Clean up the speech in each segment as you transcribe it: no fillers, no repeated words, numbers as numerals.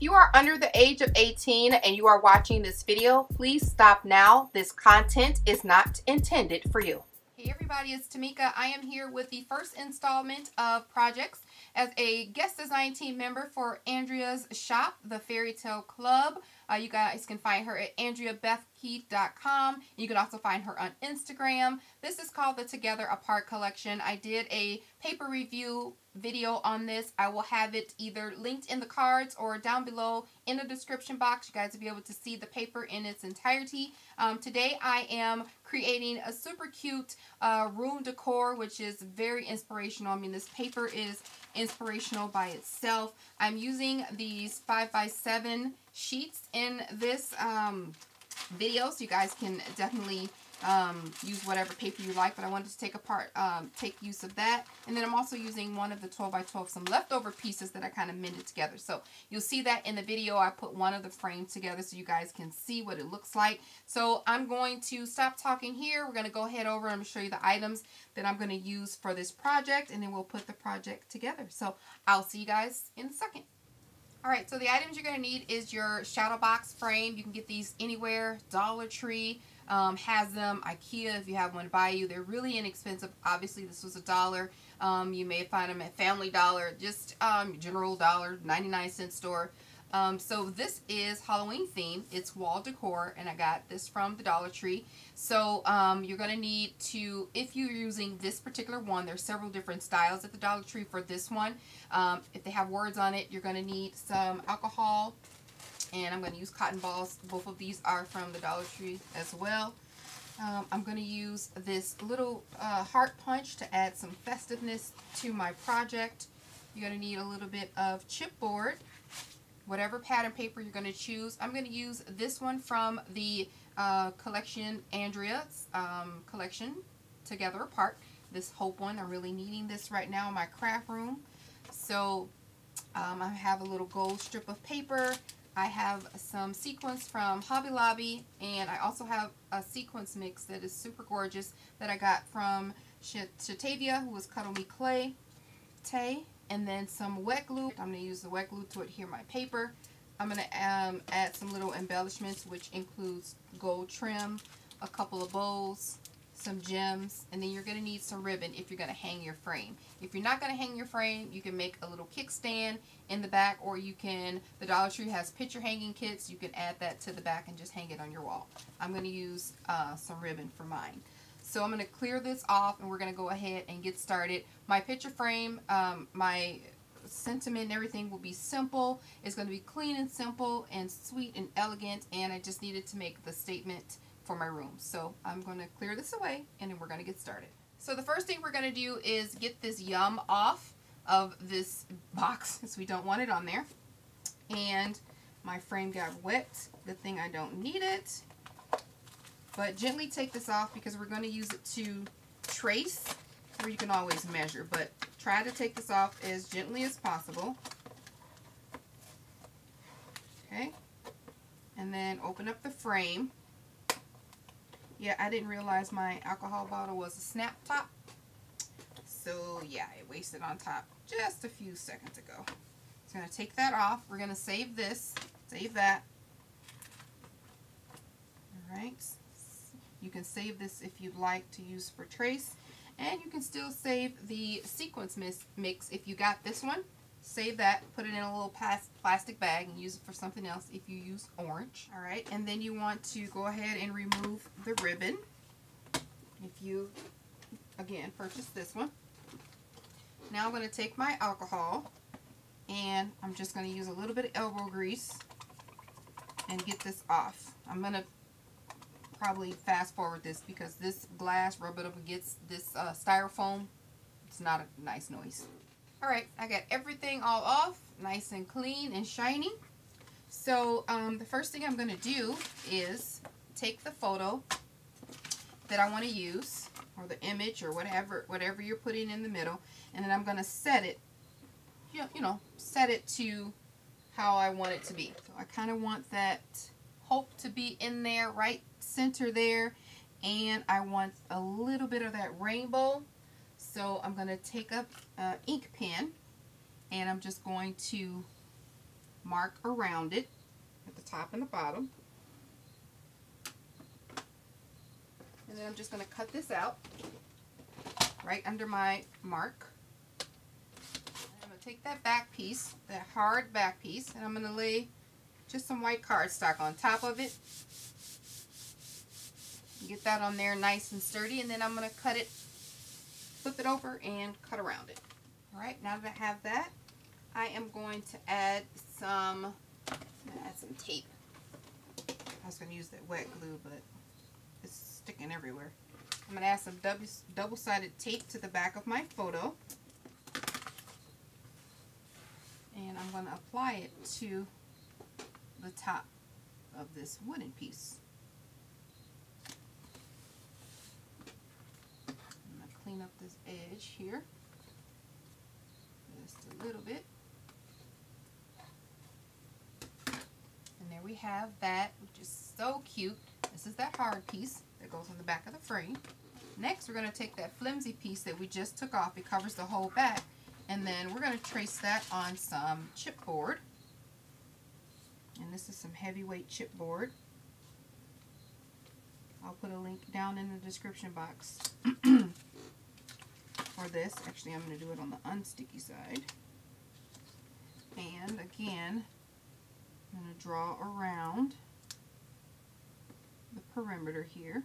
you are under the age of 18 and you are watching this video, please stop now. This content is not intended for you. Hey everybody, it's Tamika. I am here with the first installment of projects as a guest design team member for Andrea's shop, the Fairy Tale Club. You guys can find her at AndreaBethKeith.com. You can also find her on Instagram. This is called the Together Apart collection. I did a paper review video on this. I will have it either linked in the cards or down below in the description box. You guys will be able to see the paper in its entirety. Today I am creating a super cute room decor, which is very inspirational. I mean, this paper is inspirational by itself. I'm using these 5x7 sheets in this video, so you guys can definitely use whatever paper you like, but I wanted to take use of that. And then I'm also using one of the 12x12, some leftover pieces that I kind of mended together. So you'll see that in the video. I put one of the frames together so you guys can see what it looks like. So I'm going to stop talking here. We're going to go ahead over and I'm going to show you the items that I'm going to use for this project, and then we'll put the project together. So I'll see you guys in a second. Alright, so the items you're going to need is your shadow box frame. You can get these anywhere. Dollar Tree has them. IKEA, if you have one by you. They're really inexpensive. Obviously, this was $1. You may find them at Family Dollar, just General Dollar, 99-cent store. So this is Halloween themed. It's wall decor, and I got this from the Dollar Tree. So you're going to need to, if you're using this particular one, there's several different styles at the Dollar Tree for this one. If they have words on it, you're going to need some alcohol, and I'm going to use cotton balls. Both of these are from the Dollar Tree as well. I'm going to use this little heart punch to add some festiveness to my project. You're going to need a little bit of chipboard. Whatever pattern paper you're going to choose. I'm going to use this one from the collection, Andrea's collection, Together Apart. This Hope one. I'm really needing this right now in my craft room. So I have a little gold strip of paper. I have some sequins from Hobby Lobby, and I also have a sequence mix that is super gorgeous that I got from Shatavia, who was Cuddle Me Clay. Tay. And then some wet glue. I'm going to use the wet glue to adhere my paper. I'm going to add some little embellishments, which includes gold trim, a couple of bows, some gems, and then you're going to need some ribbon if you're going to hang your frame. If you're not going to hang your frame, you can make a little kickstand in the back, or you can, the Dollar Tree has picture hanging kits. You can add that to the back and just hang it on your wall. I'm going to use some ribbon for mine. So I'm going to clear this off, and we're going to go ahead and get started. My picture frame, my sentiment and everything will be simple. It's going to be clean and simple and sweet and elegant, and I just needed to make the statement for my room. So I'm going to clear this away, and then we're going to get started. So the first thing we're going to do is get this yum off of this box, because we don't want it on there. And my frame got wet. Good thing I don't need it. But gently take this off because we're going to use it to trace, or you can always measure, but try to take this off as gently as possible. Okay, and then open up the frame. Yeah, I didn't realize my alcohol bottle was a snap top, so yeah, it wasted on top just a few seconds ago. So I'm going to take that off. We're going to save this, save that. Alright. You can save this if you'd like to use for trace, and you can still save the sequence mix if you got this one. Save that, put it in a little plastic bag, and use it for something else if you use orange. Alright, and then you want to go ahead and remove the ribbon if you, again, purchase this one. Now I'm going to take my alcohol, and I'm just going to use a little bit of elbow grease and get this off. I'm going to probably fast forward this because this glass rub it up against this styrofoam. It's not a nice noise. Alright, I got everything all off, nice and clean and shiny. So the first thing I'm going to do is take the photo that I want to use, or the image, or whatever you're putting in the middle, and then I'm going to set it, you know, set it to how I want it to be. So I kind of want that Hope to be in there, right center there, and I want a little bit of that rainbow. So I'm going to take up an ink pen, and I'm just going to mark around it at the top and the bottom. And then I'm just going to cut this out right under my mark. I'm going to take that back piece, that hard back piece, and I'm going to lay just some white cardstock on top of it. Get that on there nice and sturdy, and then I'm going to cut it, flip it over, and cut around it. Alright, now that I have that, I am going to add some tape. I was going to use that wet glue, but it's sticking everywhere. I'm going to add some double-sided tape to the back of my photo. And I'm going to apply it to the top of this wooden piece. I'm going to clean up this edge here just a little bit. And there we have that, which is so cute. This is that hard piece that goes on the back of the frame. Next, we're going to take that flimsy piece that we just took off. It covers the whole back. And then we're going to trace that on some chipboard. And this is some heavyweight chipboard. I'll put a link down in the description box for this. Actually, I'm going to do it on the unsticky side. And again, I'm going to draw around the perimeter here.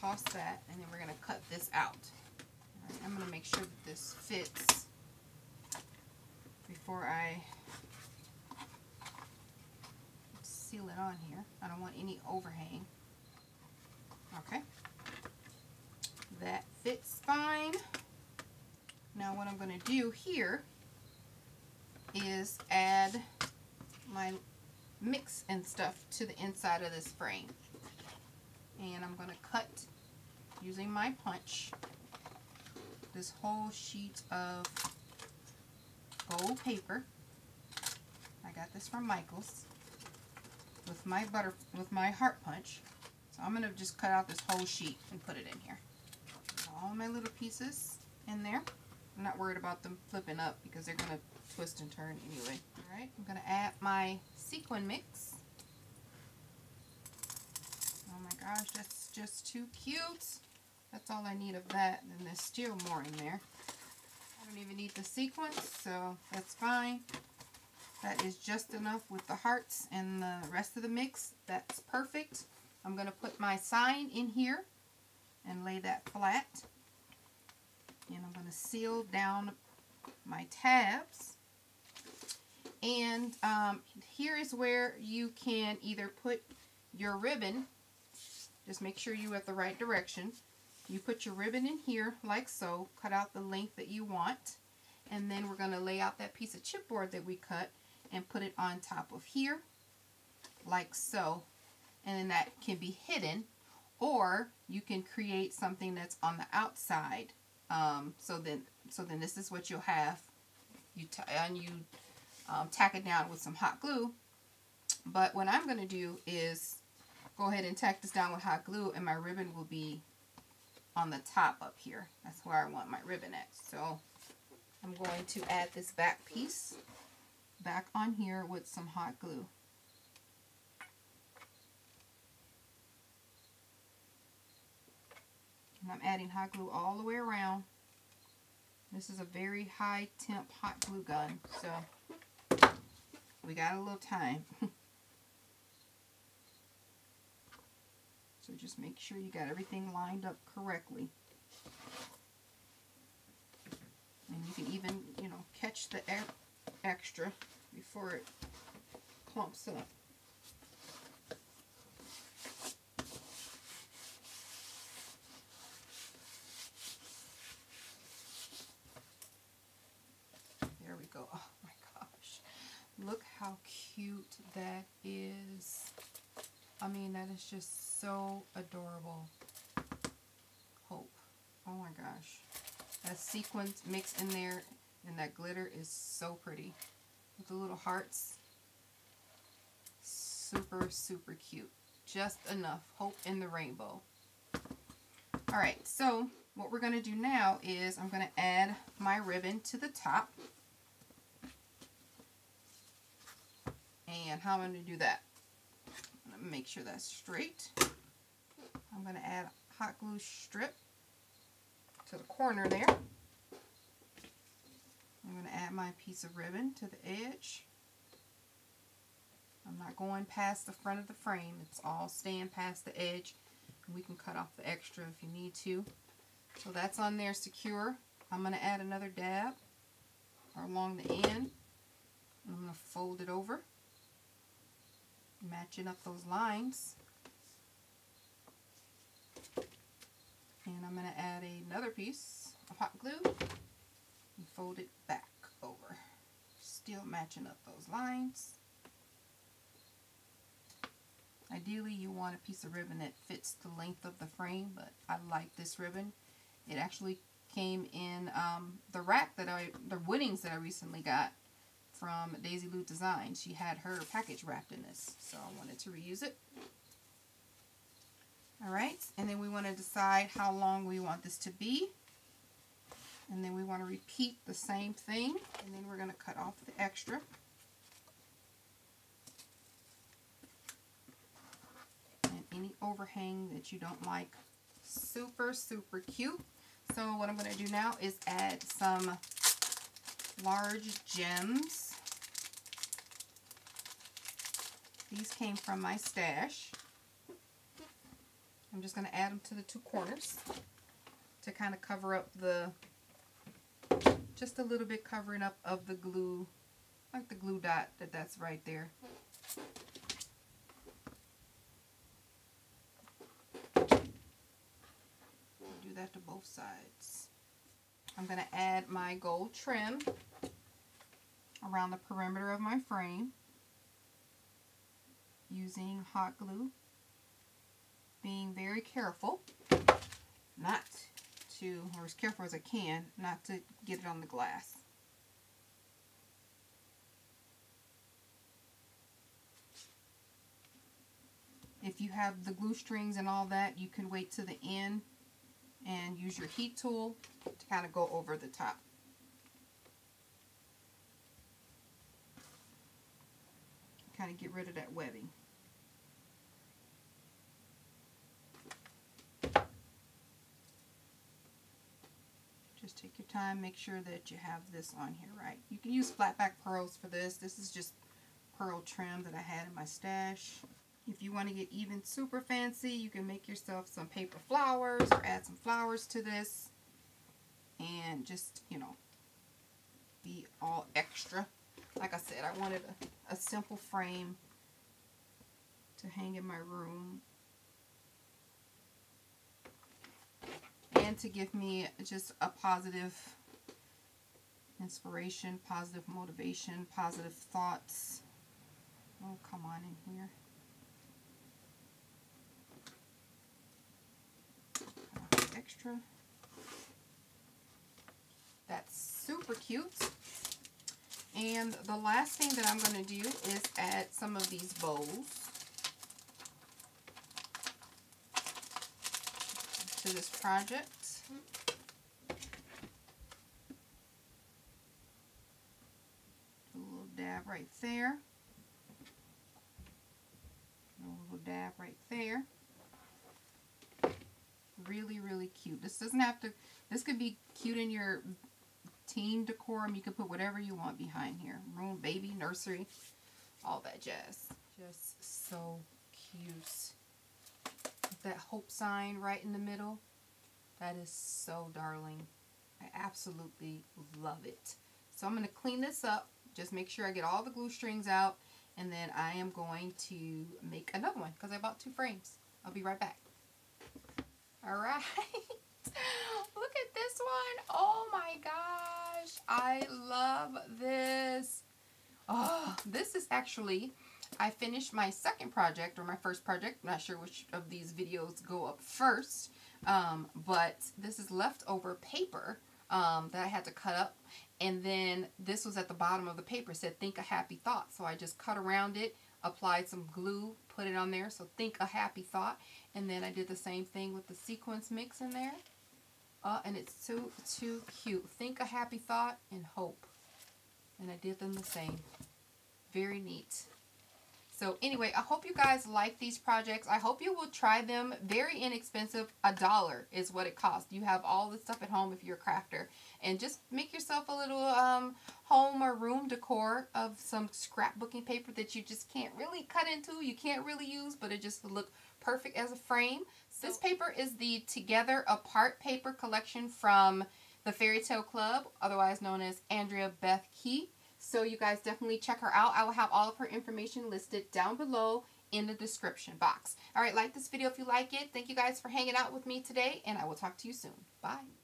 Toss that, and then we're going to cut this out. Right, I'm going to make sure that this fits before I seal it on here. I don't want any overhang. Okay. That fits fine. Now what I'm going to do here is add my mix and stuff to the inside of this frame. And I'm going to cut, using my punch, this whole sheet of gold paper. I got this from Michaels with my heart punch. So I'm going to just cut out this whole sheet and put it in here. All my little pieces in there. I'm not worried about them flipping up because they're going to twist and turn anyway. Alright, I'm going to add my sequin mix. Oh my gosh, that's just too cute. That's all I need of that, and there's still more in there. I don't even need the sequins, so that's fine. That is just enough with the hearts and the rest of the mix. That's perfect. I'm going to put my sign in here and lay that flat. And I'm going to seal down my tabs. And here is where you can either put your ribbon. Just make sure you're at the right direction. You put your ribbon in here like so. Cut out the length that you want. And then we're going to lay out that piece of chipboard that we cut and put it on top of here like so. And then that can be hidden. Or you can create something that's on the outside. So then this is what you'll have. You tack it down with some hot glue. But what I'm going to do is go ahead and tack this down with hot glue, and my ribbon will be on the top up here. That's where I want my ribbon at. So I'm going to add this back piece back on here with some hot glue. And I'm adding hot glue all the way around. This is a very high temp hot glue gun, so we got a little time. So just make sure you got everything lined up correctly. And you can even, catch the extra before it clumps up. There we go. Oh my gosh. Look how cute that is. I mean, that is just so adorable. Hope. Oh my gosh. That sequins mixed in there and that glitter is so pretty. With the little hearts. Super, super cute. Just enough. Hope in the rainbow. Alright, so what we're going to do now is I'm going to add my ribbon to the top. And how I'm going to do that, I'm going to make sure that's straight. I'm going to add a hot glue strip to the corner there. I'm going to add my piece of ribbon to the edge. I'm not going past the front of the frame. It's all staying past the edge. We can cut off the extra if you need to. So that's on there secure. I'm going to add another dab along the end. I'm going to fold it over, matching up those lines. And I'm going to add another piece of hot glue and fold it back over. Still matching up those lines. Ideally, you want a piece of ribbon that fits the length of the frame, but I like this ribbon. It actually came in the rack the Winnings that I recently got from Daisy Lou Design. She had her package wrapped in this, so I wanted to reuse it. Alright, and then we want to decide how long we want this to be. And then we want to repeat the same thing, and then we're going to cut off the extra. And any overhang that you don't like. Super, super cute. So what I'm going to do now is add some large gems. These came from my stash. I'm just going to add them to the two corners to kind of cover up just a little bit covering up of the glue, like the glue dot that's right there. Do that to both sides. I'm going to add my gold trim around the perimeter of my frame using hot glue, being very careful not to, or as careful as I can, not to get it on the glass. If you have the glue strings and all that, you can wait to the end and use your heat tool to kind of go over the top. Kind of get rid of that webbing. Just take your time, make sure that you have this on here right. You can use flat back pearls for this. This is just pearl trim that I had in my stash. If you want to get even super fancy, you can make yourself some paper flowers or add some flowers to this and just, you know, be all extra. Like I said, I wanted a simple frame to hang in my room and to give me just a positive inspiration, positive motivation, positive thoughts. Oh, come on in here. Extra. That's super cute. And the last thing that I'm going to do is add some of these bows to this project. A little dab right there. A little dab right there. Really, really cute. This doesn't have to, this could be cute in your teen decor. You can put whatever you want behind here. Room, baby, nursery, all that jazz. Just so cute. With that hope sign right in the middle. That is so darling. I absolutely love it. So I'm going to clean this up. Just make sure I get all the glue strings out. And then I am going to make another one because I bought 2 frames. I'll be right back. Alright. Look at this one. Oh my gosh. I love this. Oh, this is actually, I finished my second project or my first project. I'm not sure which of these videos go up first. But this is leftover paper that I had to cut up. And then this was at the bottom of the paper. It said, think a happy thought. So I just cut around it, applied some glue, put it on there. So think a happy thought. And then I did the same thing with the sequence mix in there. And it's too cute. Think a happy thought and hope. And I did them the same. Very neat. So anyway, I hope you guys like these projects. I hope you will try them. Very inexpensive. $1 is what it costs. You have all this stuff at home if you're a crafter. And just make yourself a little home or room decor of some scrapbooking paper that you just can't really cut into. You can't really use, but it just look perfect as a frame. So, this paper is the Together Apart paper collection from the Fairy Tale Club, otherwise known as Andrea Beth Key. So you guys definitely check her out. I will have all of her information listed down below in the description box. All right, like this video if you like it. Thank you guys for hanging out with me today, and I will talk to you soon. Bye.